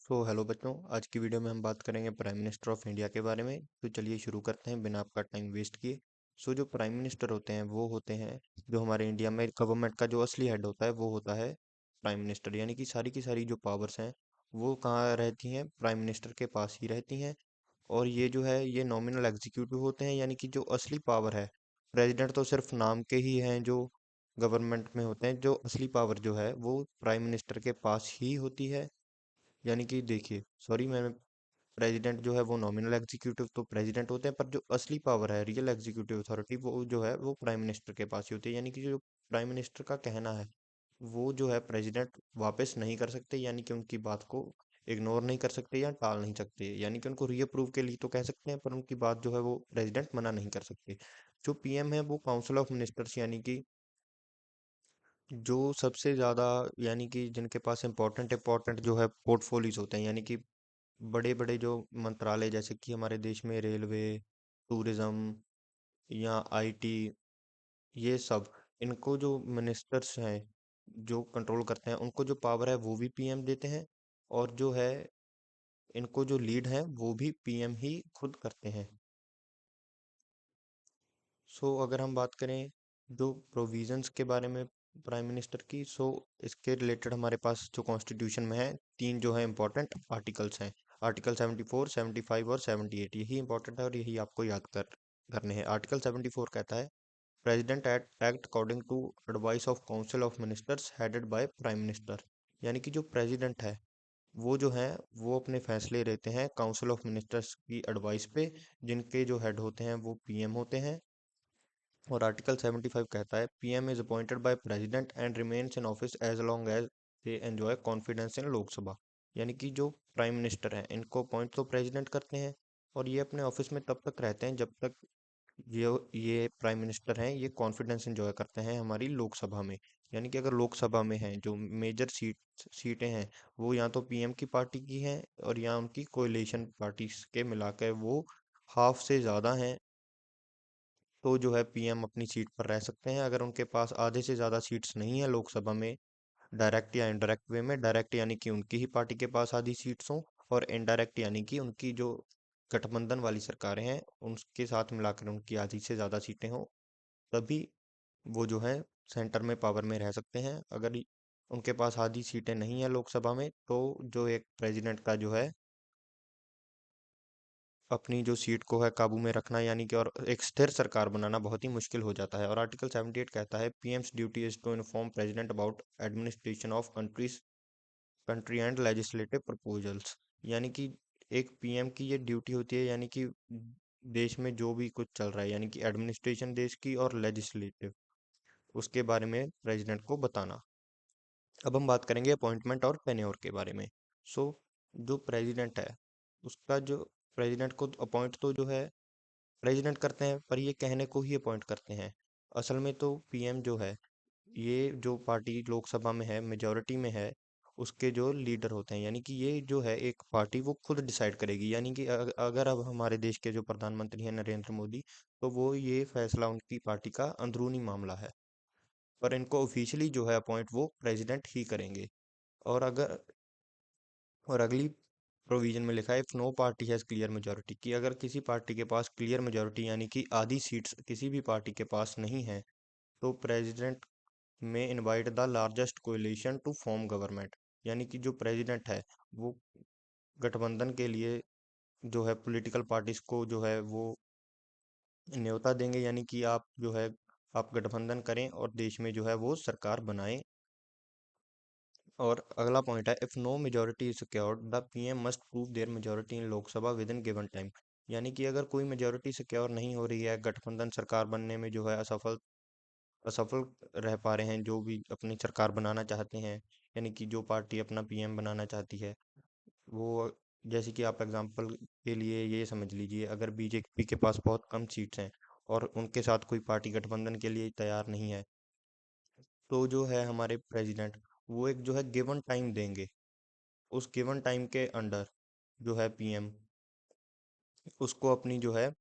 Hello बच्चों, आज की वीडियो में हम बात करेंगे प्राइम मिनिस्टर ऑफ इंडिया के बारे में। तो चलिए शुरू करते हैं बिना आपका टाइम वेस्ट किए। जो प्राइम मिनिस्टर होते हैं वो होते हैं जो हमारे इंडिया में गवर्नमेंट का जो असली हेड होता है वो होता है प्राइम मिनिस्टर। यानी कि सारी की सारी जो पावर्स हैं वो कहाँ रहती हैं, प्राइम मिनिस्टर के पास ही रहती हैं। और ये जो है ये नॉमिनल एग्जीक्यूटिव होते हैं, यानी कि जो असली पावर है, प्रेसिडेंट तो सिर्फ नाम के ही हैं जो गवर्नमेंट में होते हैं। जो असली पावर जो है वो प्राइम मिनिस्टर के पास ही होती है। यानी कि देखिए, सॉरी, मैं प्रेसिडेंट जो है वो नॉमिनल एग्जीक्यूटिव तो प्रेसिडेंट होते हैं, पर जो असली पावर है, रियल एग्जीक्यूटिव अथॉरिटी, वो जो है वो प्राइम मिनिस्टर के पास ही होती है। यानी कि जो प्राइम मिनिस्टर का कहना है वो जो है प्रेसिडेंट वापस नहीं कर सकते, यानी कि उनकी बात को इग्नोर नहीं कर सकते या टाल नहीं सकते। यानी कि उनको रीअप्रूव के लिए तो कह सकते हैं, पर उनकी बात जो है वो प्रेसिडेंट मना नहीं कर सकते। जो पीएम है वो काउंसिल ऑफ मिनिस्टर्स, यानी कि जो सबसे ज़्यादा, यानी कि जिनके पास इम्पोर्टेंट इम्पोर्टेंट जो है पोर्टफोलियोज होते हैं, यानी कि बड़े बड़े जो मंत्रालय, जैसे कि हमारे देश में रेलवे, टूरिज्म या आईटी, ये सब, इनको जो मिनिस्टर्स हैं जो कंट्रोल करते हैं, उनको जो पावर है वो भी पीएम देते हैं। और जो है इनको जो लीड है वो भी पीएम ही खुद करते हैं। अगर हम बात करें जो प्रोविजंस के बारे में प्राइम मिनिस्टर की, इसके रिलेटेड हमारे पास जो कॉन्स्टिट्यूशन में है तीन जो है इम्पोर्टेंट आर्टिकल्स हैं। आर्टिकल 74, 75 और 78, यही इंपॉर्टेंट है और यही आपको याद करने हैं। आर्टिकल 74 कहता है, president act according to advice of council of ministers headed by prime minister. यानी कि जो प्रेसिडेंट है वो जो है वो अपने फैसले लेते हैं काउंसिल ऑफ मिनिस्टर्स की एडवाइस पे, जिनके जो हेड होते हैं वो पीएम होते हैं। और आर्टिकल 75 कहता है, PM is appointed by president and remains in office as long as they enjoy confidence in Lok Sabha. यानी कि जो प्राइम मिनिस्टर हैं इनको अपॉइंट तो प्रेसिडेंट करते हैं, और ये अपने ऑफिस में तब तक रहते हैं जब तक ये प्राइम मिनिस्टर हैं ये कॉन्फिडेंस एंजॉय करते हैं हमारी लोकसभा में। यानी कि अगर लोकसभा में हैं जो मेजर सीटें हैं, वो या तो पीएम की पार्टी की हैं और या उनकी कोalition पार्टीज के मिलाकर वो हाफ से ज़्यादा हैं, तो जो है पीएम अपनी सीट पर रह सकते हैं। अगर उनके पास आधे से ज़्यादा सीट्स नहीं है लोकसभा में, डायरेक्ट या इनडायरेक्ट वे में, डायरेक्ट यानी कि उनकी ही पार्टी के पास आधी सीट्स हों, और इनडायरेक्ट यानी कि उनकी जो गठबंधन वाली सरकारें हैं उनके साथ मिलाकर उनकी आधी से ज़्यादा सीटें हों, तभी वो जो है सेंटर में पावर में रह सकते हैं। अगर उनके पास आधी सीटें नहीं है लोकसभा में, तो जो एक प्रेसिडेंट का जो है अपनी जो सीट को है काबू में रखना, यानी कि और एक स्थिर सरकार बनाना बहुत ही मुश्किल हो जाता है। और आर्टिकल 78 कहता है, PM's duty is to inform president about administration of country and legislative proposals. यानी कि एक पीएम की ये ड्यूटी होती है, यानी कि देश में जो भी कुछ चल रहा है, यानी कि एडमिनिस्ट्रेशन देश की और लेजिस्लेटिव, उसके बारे में प्रेसिडेंट को बताना। अब हम बात करेंगे अपॉइंटमेंट और टेन्योर के बारे में। सो जो प्रेसिडेंट है उसका जो प्रेसिडेंट को अपॉइंट तो जो है प्रेसिडेंट करते हैं, पर ये कहने को ही अपॉइंट करते हैं। असल में तो पीएम जो है, ये जो पार्टी लोकसभा में है, मेजोरिटी में है, उसके जो लीडर होते हैं, यानी कि ये जो है एक पार्टी वो खुद डिसाइड करेगी। यानी कि अगर अब हमारे देश के जो प्रधानमंत्री हैं नरेंद्र मोदी, तो वो ये फैसला उनकी पार्टी का अंदरूनी मामला है, पर इनको ऑफिशियली जो है अपॉइंट वो प्रेसिडेंट ही करेंगे। और अगर और अगली प्रोविजन में लिखा है, if no party has clear majority, कि अगर किसी पार्टी के पास क्लियर मेजोरिटी यानी कि आधी सीट्स किसी भी पार्टी के पास नहीं है, तो president may invite the largest coalition to form government. यानी कि जो प्रेसिडेंट है वो गठबंधन के लिए जो है पॉलिटिकल पार्टीज को जो है वो न्योता देंगे, यानी कि आप जो है आप गठबंधन करें और देश में जो है वो सरकार बनाएं। और अगला पॉइंट है, if no majority is secured the PM must prove their majority in Lok Sabha within given time. यानी कि अगर कोई मेजोरिटी सिक्योर नहीं हो रही है, गठबंधन सरकार बनने में जो है असफल असफल रह पा रहे हैं, जो भी अपनी सरकार बनाना चाहते हैं, यानी कि जो पार्टी अपना पीएम बनाना चाहती है वो, जैसे कि आप एग्जांपल के लिए ये समझ लीजिए, अगर बीजेपी के पास बहुत कम सीट्स हैं और उनके साथ कोई पार्टी गठबंधन के लिए तैयार नहीं है, तो जो है हमारे प्रेसिडेंट वो एक जो है गिवन टाइम देंगे। उस गिवन टाइम के अंडर जो है पीएम उसको अपनी जो है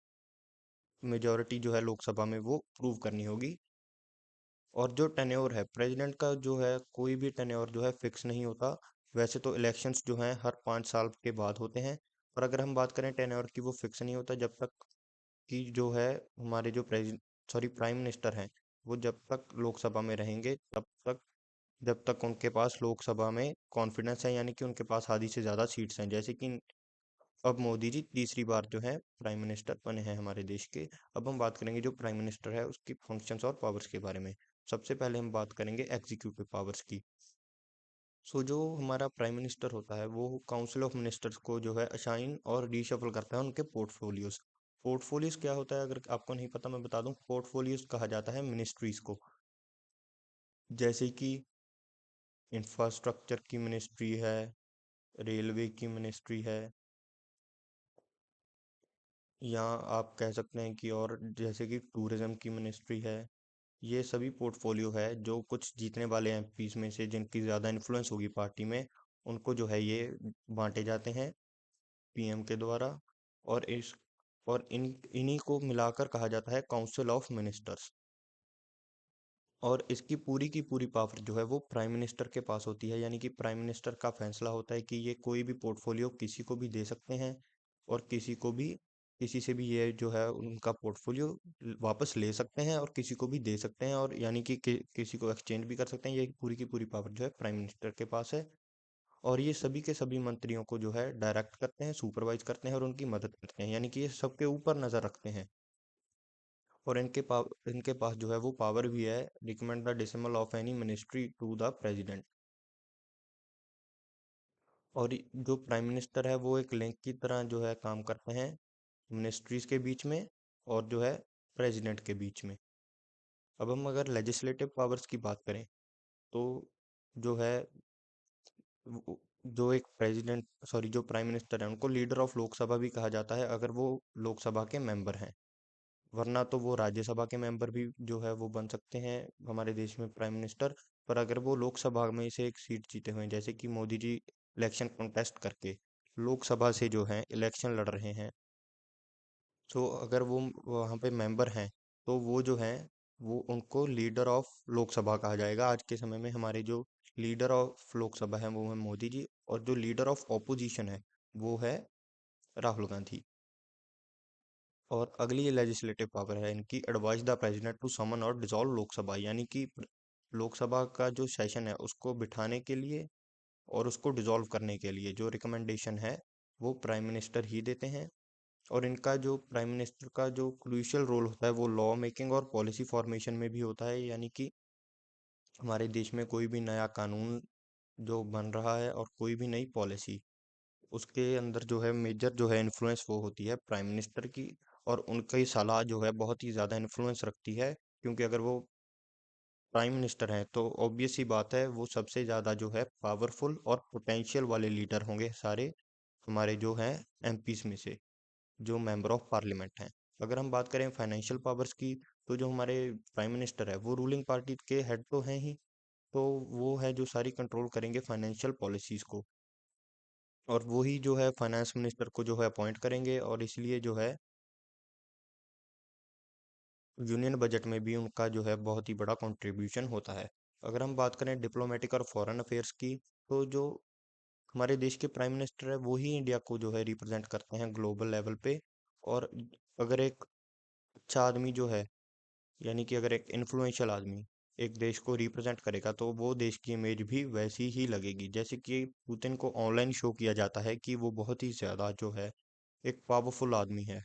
मेजोरिटी जो है लोकसभा में वो प्रूव करनी होगी। और जो टेन्योर है प्रेसिडेंट का, जो है कोई भी टेन्योर जो है फिक्स नहीं होता, वैसे तो इलेक्शंस जो हैं हर 5 साल के बाद होते हैं, पर अगर हम बात करें टेन्योर की, वो फिक्स नहीं होता। जब तक कि जो है हमारे जो प्राइम मिनिस्टर हैं, वो जब तक लोकसभा में रहेंगे तब तक, जब तक उनके पास लोकसभा में कॉन्फिडेंस है, यानी कि उनके पास आधी से ज़्यादा सीट्स हैं। जैसे कि अब मोदी जी तीसरी बार जो है प्राइम मिनिस्टर बने हैं हमारे देश के। अब हम बात करेंगे जो प्राइम मिनिस्टर है उसकी फंक्शंस और पावर्स के बारे में। सबसे पहले हम बात करेंगे एग्जीक्यूटिव पावर्स की। सो जो हमारा प्राइम मिनिस्टर होता है वो काउंसिल ऑफ मिनिस्टर्स को जो है असाइन और रीशफल करता है उनके पोर्टफोलियोज। पोर्टफोलियोज क्या होता है, अगर आपको नहीं पता मैं बता दूं। पोर्टफोलियोज कहा जाता है मिनिस्ट्रीज को। जैसे कि इंफ्रास्ट्रक्चर की मिनिस्ट्री है, रेलवे की मिनिस्ट्री है, या आप कह सकते हैं कि और जैसे कि टूरिज्म की मिनिस्ट्री है। ये सभी पोर्टफोलियो है जो कुछ जीतने वाले एमपीज में से जिनकी ज़्यादा इन्फ्लुएंस होगी पार्टी में, उनको जो है ये बांटे जाते हैं पीएम के द्वारा। और इस और इन्हीं को मिलाकर कहा जाता है काउंसिल ऑफ मिनिस्टर्स। और इसकी पूरी की पूरी पावर जो है वो प्राइम मिनिस्टर के पास होती है, यानी कि प्राइम मिनिस्टर का फैसला होता है कि ये कोई भी पोर्टफोलियो किसी को भी दे सकते हैं, और किसी से भी ये जो है उनका पोर्टफोलियो वापस ले सकते हैं, और किसी को भी दे सकते हैं, और यानी कि किसी को एक्सचेंज भी कर सकते हैं। ये पूरी की पूरी पावर जो है प्राइम मिनिस्टर के पास है। और ये सभी के सभी मंत्रियों को जो है डायरेक्ट करते हैं, सुपरवाइज करते हैं और उनकी मदद करते हैं, यानी कि ये सबके ऊपर नजर रखते हैं। और इनके पास जो है वो पावर भी है, recommend the dismissal of any ministry to the president. और जो प्राइम मिनिस्टर है वो एक लिंक की तरह जो है काम करते हैं मिनिस्ट्रीज के बीच में और जो है प्रेसिडेंट के बीच में। अब हम अगर लेजिस्लेटिव पावर्स की बात करें तो जो है वो- जो एक प्रेसिडेंट सॉरी जो प्राइम मिनिस्टर है उनको लीडर ऑफ लोकसभा भी कहा जाता है, अगर वो लोकसभा के मेंबर हैं। वरना तो वो राज्यसभा के मेंबर भी जो है वो बन सकते हैं हमारे देश में प्राइम मिनिस्टर। पर अगर वो लोकसभा में से एक सीट जीते हुए हैं, जैसे कि मोदी जी इलेक्शन कंटेस्ट करके लोकसभा से जो है इलेक्शन लड़ रहे हैं, तो अगर वो वहाँ पे मेंबर हैं तो वो जो है वो उनको लीडर ऑफ लोकसभा कहा जाएगा। आज के समय में हमारे जो लीडर ऑफ लोकसभा है वो है मोदी जी, और जो लीडर ऑफ ऑपोजिशन है वो है राहुल गांधी। और अगली ये लेजिस्लेटिव पावर है इनकी, advise the president to someone और डिसॉल्व लोकसभा, यानी कि लोकसभा का जो सेशन है उसको बिठाने के लिए और उसको डिसॉल्व करने के लिए जो रिकमेंडेशन है वो प्राइम मिनिस्टर ही देते हैं। और इनका जो प्राइम मिनिस्टर का जो क्रूशियल रोल होता है वो लॉ मेकिंग और पॉलिसी फॉर्मेशन में भी होता है, यानी कि हमारे देश में कोई भी नया कानून जो बन रहा है और कोई भी नई पॉलिसी, उसके अंदर जो है मेजर जो है इन्फ्लुएंस वो होती है प्राइम मिनिस्टर की। और उनकी सलाह जो है बहुत ही ज़्यादा इन्फ्लुएंस रखती है, क्योंकि अगर वो प्राइम मिनिस्टर हैं तो ऑब्वियस सी बात है वो सबसे ज़्यादा जो है पावरफुल और पोटेंशियल वाले लीडर होंगे सारे हमारे जो हैं एमपीज में से, जो मेंबर ऑफ पार्लियामेंट हैं। अगर हम बात करें फाइनेंशियल पावर्स की, तो जो हमारे प्राइम मिनिस्टर है वो रूलिंग पार्टी के हेड तो हैं ही, तो वो है जो सारी कंट्रोल करेंगे फाइनेंशियल पॉलिसीज को। और वो ही जो है फाइनेंस मिनिस्टर को जो है अपॉइंट करेंगे, और इसलिए जो है यूनियन बजट में भी उनका जो है बहुत ही बड़ा कंट्रीब्यूशन होता है। अगर हम बात करें डिप्लोमेटिक और फॉरेन अफेयर्स की, तो जो हमारे देश के प्राइम मिनिस्टर है वो ही इंडिया को जो है रिप्रेजेंट करते हैं ग्लोबल लेवल पे। और अगर एक अच्छा आदमी जो है, यानी कि अगर एक इन्फ्लुएंशियल आदमी एक देश को रिप्रेजेंट करेगा तो वो देश की इमेज भी वैसी ही लगेगी। जैसे कि पुतिन को ऑनलाइन शो किया जाता है कि वो बहुत ही ज्यादा जो है एक पावरफुल आदमी है।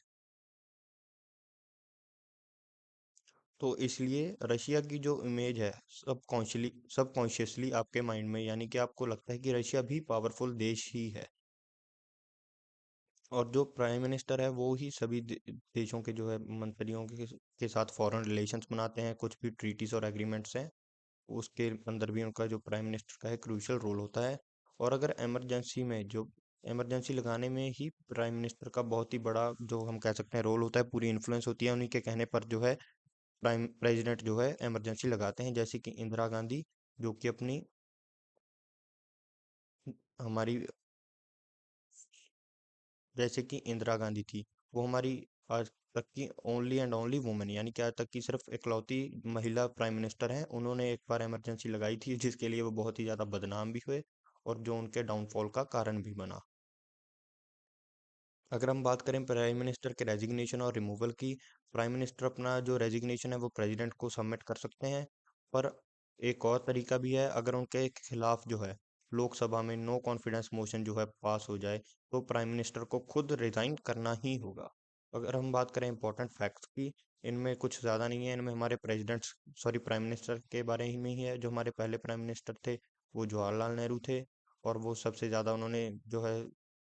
तो इसलिए रशिया की जो इमेज है सबकॉन्शियसली आपके माइंड में, यानी कि आपको लगता है कि रशिया भी पावरफुल देश ही है। और जो प्राइम मिनिस्टर है वो ही सभी देशों के जो है मंत्रियों के साथ फॉरेन रिलेशंस बनाते हैं। कुछ भी ट्रीटीज और एग्रीमेंट्स हैं उसके अंदर भी उनका जो प्राइम मिनिस्टर का है क्रूशियल रोल होता है। और अगर इमरजेंसी में जो इमरजेंसी लगाने में ही प्राइम मिनिस्टर का बहुत ही बड़ा जो हम कह सकते हैं रोल होता है, पूरी इन्फ्लुएंस होती है उन्हीं के कहने पर जो है प्राइम प्रेसिडेंट जो है इमरजेंसी लगाते हैं। जैसे कि इंदिरा गांधी, जो कि अपनी हमारी जैसे कि इंदिरा गांधी थी, वो हमारी आज तक की ओनली एंड ओनली वुमेन, यानी कि आज तक की सिर्फ इकलौती महिला प्राइम मिनिस्टर हैं। उन्होंने एक बार इमरजेंसी लगाई थी जिसके लिए वो बहुत ही ज़्यादा बदनाम भी हुए, और जो उनके डाउनफॉल का कारण भी बना। अगर हम बात करें प्राइम मिनिस्टर के रेजिग्नेशन और रिमूवल की, प्राइम मिनिस्टर अपना जो रेजिग्नेशन है वो प्रेसिडेंट को सबमिट कर सकते हैं, पर एक और तरीका भी है। अगर उनके खिलाफ जो है लोकसभा में नो कॉन्फिडेंस मोशन जो है पास हो जाए, तो प्राइम मिनिस्टर को खुद रिजाइन करना ही होगा। अगर हम बात करें इंपॉर्टेंट फैक्ट्स की, इनमें कुछ ज़्यादा नहीं है। इनमें हमारे प्राइम मिनिस्टर के बारे में ही है। जो हमारे पहले प्राइम मिनिस्टर थे वो जवाहरलाल नेहरू थे, और वो सबसे ज़्यादा उन्होंने जो है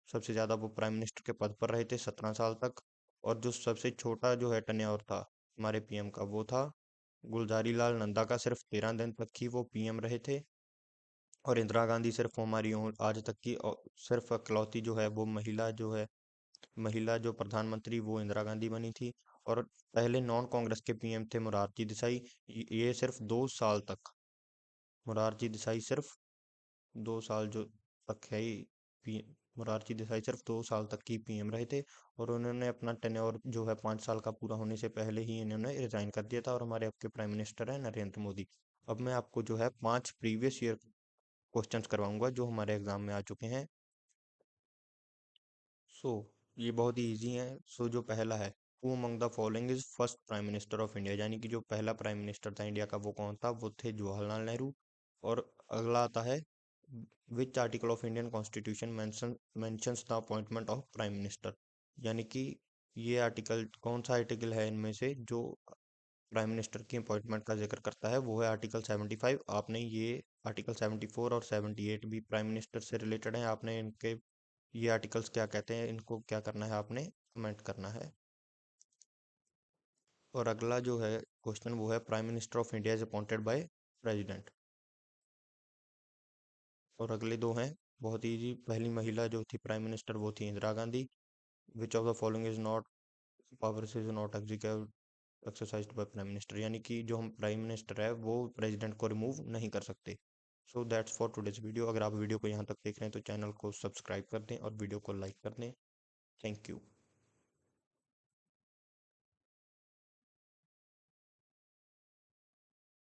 सबसे ज़्यादा वो प्राइम मिनिस्टर के पद पर रहे थे 17 साल तक। और जो सबसे छोटा जो है टेन्योर था हमारे पीएम का, वो था गुलजारी लाल नंदा का। सिर्फ 13 दिन तक ही वो पीएम रहे थे। और इंदिरा गांधी सिर्फ हमारी आज तक की सिर्फ इकलौती जो है वो महिला जो प्रधानमंत्री, वो इंदिरा गांधी बनी थी। और पहले नॉन कांग्रेस के पीएम थे मोरारजी देसाई। ये सिर्फ 2 साल तक, मोरारजी देसाई सिर्फ 2 साल जो तक है ही पी मोरारजी देसाई सिर्फ 2 साल तक ही पीएम रहे थे। और उन्होंने अपना टेन्योर जो है 5 साल का पूरा होने से पहले ही इन्होंने रिजाइन कर दिया था। और हमारे अब के प्राइम मिनिस्टर हैं नरेंद्र मोदी। अब मैं आपको जो है 5 प्रीवियस ईयर क्वेश्चंस करवाऊंगा जो हमारे एग्जाम में आ चुके हैं। सो ये बहुत ही इजी है। सो जो पहला है, who among the following is first prime minister of India, यानी कि जो पहला प्राइम मिनिस्टर था इंडिया का वो कौन था, वो थे जवाहरलाल नेहरू। और अगला आता है, which article of Indian constitution mentions the appointment of prime minister, यानी कि ये आर्टिकल कौन सा आर्टिकल है इनमें से जो प्राइम मिनिस्टर की अपॉइंटमेंट का जिक्र करता है, वो है आर्टिकल 75। आपने ये आर्टिकल 74 और 78 भी प्राइम मिनिस्टर से रिलेटेड है। आपने इनके ये आर्टिकल्स क्या कहते हैं, इनको क्या करना है, आपने कमेंट करना है। और अगला जो है क्वेश्चन वो है, prime minister of India is appointed by president. और अगले दो हैं बहुत इजी। पहली महिला जो थी प्राइम मिनिस्टर वो थी Indira Gandhi. Which of the following is not powers is not executive exercised bye prime minister, यानी कि जो हम प्राइम मिनिस्टर है वो प्रेसिडेंट को रिमूव नहीं कर सकते। So that's for today's video. अगर आप वीडियो को यहाँ तक देख रहे हैं तो चैनल को सब्सक्राइब कर दें और वीडियो को लाइक कर दें। Thank you.